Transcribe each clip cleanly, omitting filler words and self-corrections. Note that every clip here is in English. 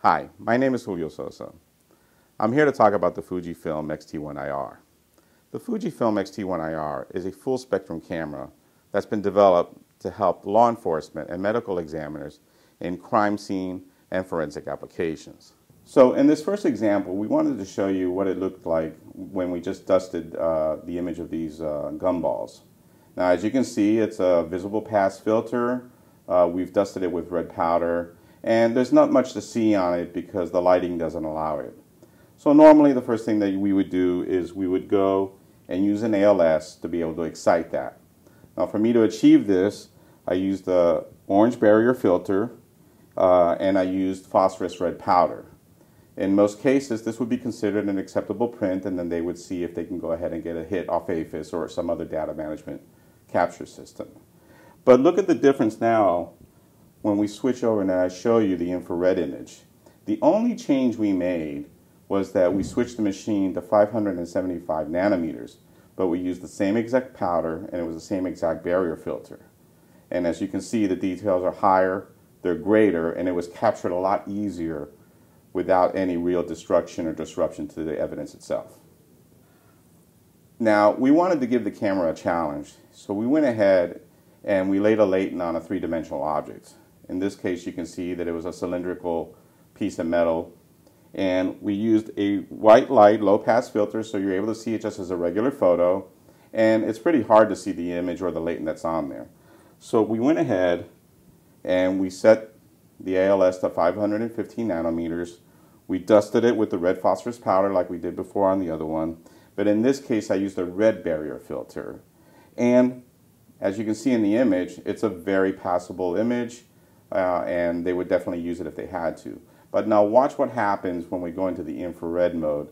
Hi, my name is Julio. I'm here to talk about the Fujifilm X-T1 IR. The Fujifilm X-T1 IR is a full spectrum camera that's been developed to help law enforcement and medical examiners in crime scene and forensic applications. So in this first example, we wanted to show you what it looked like when we just dusted the image of these gumballs. Now, as you can see, it's a visible pass filter. We've dusted it with red powder, and there's not much to see on it because the lighting doesn't allow it. So normally the first thing that we would do is we would go and use an ALS to be able to excite that. Now, for me to achieve this, I used the orange barrier filter and I used phosphorus red powder. In most cases, this would be considered an acceptable print, and then they would see if they can go ahead and get a hit off APHIS or some other data management capture system. But look at the difference now when we switch over and I show you the infrared image. The only change we made was that we switched the machine to 575 nanometers, but we used the same exact powder and it was the same exact barrier filter. And as you can see, the details are higher, they're greater, and it was captured a lot easier without any real destruction or disruption to the evidence itself. Now, we wanted to give the camera a challenge, so we went ahead and we laid a latent on a three-dimensional object. In this case, you can see that it was a cylindrical piece of metal, and we used a white light low-pass filter, so you're able to see it just as a regular photo, and it's pretty hard to see the image or the latent that's on there. So we went ahead and we set the ALS to 515 nanometers. We dusted it with the red phosphorus powder like we did before on the other one, but in this case I used a red barrier filter. And as you can see in the image, it's a very passable image, and they would definitely use it if they had to. But now watch what happens when we go into the infrared mode,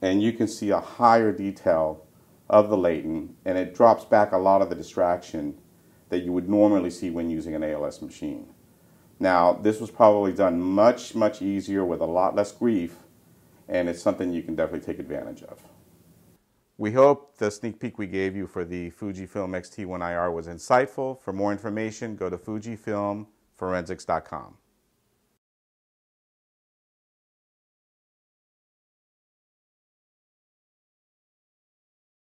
and you can see a higher detail of the latent, and it drops back a lot of the distraction that you would normally see when using an ALS machine. Now, this was probably done much, much easier with a lot less grief, and it's something you can definitely take advantage of. We hope the sneak peek we gave you for the Fujifilm X-T1 IR was insightful. For more information, go to fujifilmforensics.com.